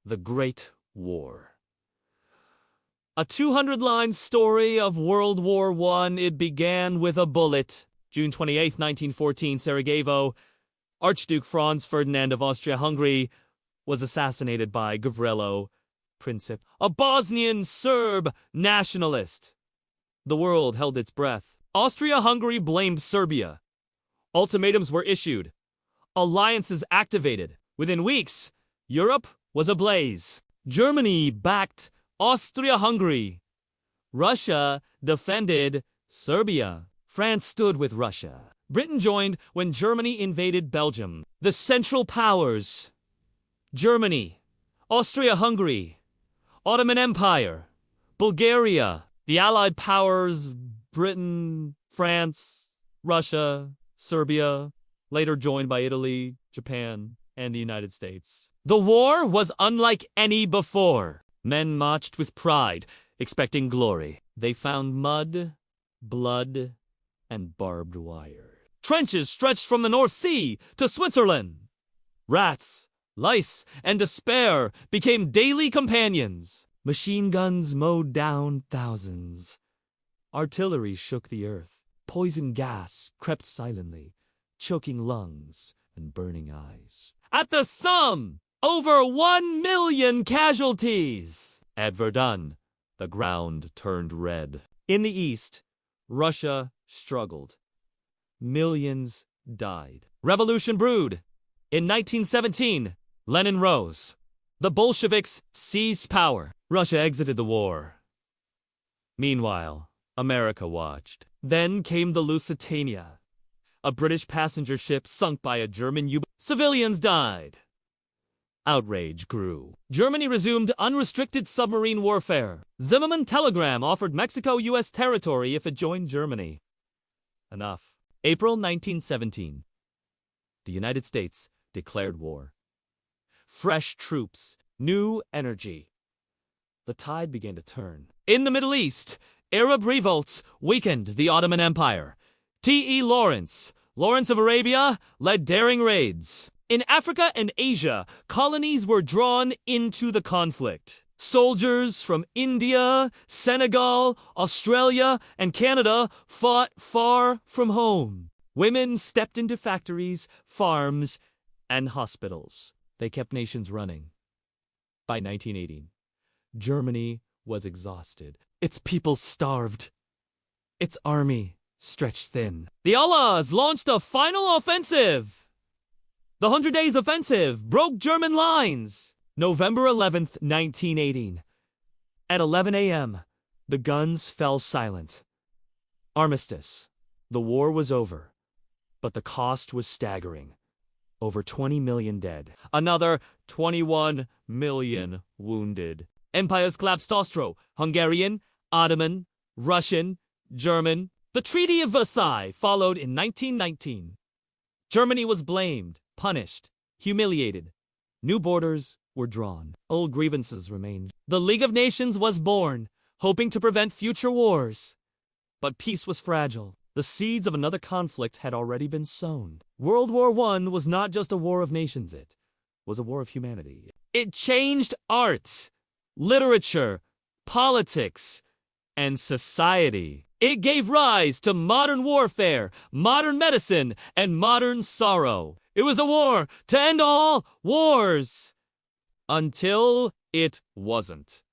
The Great War. A 200-line story of World War I. It began with a bullet. June 28, 1914, Sarajevo. Archduke Franz Ferdinand of Austria-Hungary was assassinated by Gavrilo Princip, a Bosnian Serb nationalist. The world held its breath. Austria-Hungary blamed Serbia. Ultimatums were issued. Alliances activated. Within weeks, Europe was ablaze. Germany backed Austria-Hungary. Russia defended Serbia. France stood with Russia. Britain joined when Germany invaded Belgium. The Central Powers: Germany, Austria-Hungary, Ottoman Empire, Bulgaria. The Allied powers: Britain, France, Russia, Serbia, later joined by Italy, Japan, and the United States. The war was unlike any before. Men marched with pride, expecting glory. They found mud, blood, and barbed wire. Trenches stretched from the North Sea to Switzerland. Rats, lice, and despair became daily companions. Machine guns mowed down thousands. Artillery shook the earth. Poison gas crept silently, choking lungs and burning eyes. At the Somme, over 1 million casualties. At Verdun, the ground turned red. In the east, Russia struggled. Millions died. Revolution brewed. In 1917, Lenin rose. The Bolsheviks seized power. Russia exited the war. Meanwhile, America watched. Then came the Lusitania, a British passenger ship sunk by a German U-boat. Civilians died. Outrage grew. Germany resumed unrestricted submarine warfare. Zimmermann telegram offered Mexico U.S. territory if it joined Germany. Enough. April 1917. The United States declared war. Fresh troops, new energy. The tide began to turn. In the Middle East, Arab revolts weakened the Ottoman Empire. T.E. Lawrence of Arabia, led daring raids. In Africa and Asia, colonies were drawn into the conflict. Soldiers from India, Senegal, Australia, and Canada fought far from home. Women stepped into factories, farms, and hospitals. They kept nations running. By 1918, Germany was exhausted. Its people starved. Its army stretched thin. The Allies launched a final offensive. The 100 Days Offensive broke German lines. November 11th, 1918. At 11 a.m., the guns fell silent. Armistice. The war was over, but the cost was staggering. Over 20 million dead. Another 21 million wounded. Empires collapsed: Austro-Hungarian, Ottoman, Russian, German. The Treaty of Versailles followed in 1919. Germany was blamed, punished, humiliated. New borders were drawn. Old grievances remained. The League of Nations was born, hoping to prevent future wars. But peace was fragile. The seeds of another conflict had already been sown. World War I was not just a war of nations, it was a war of humanity. It changed art, literature, politics, and society. It gave rise to modern warfare, modern medicine, and modern sorrow. It was the war to end all wars. Until it wasn't.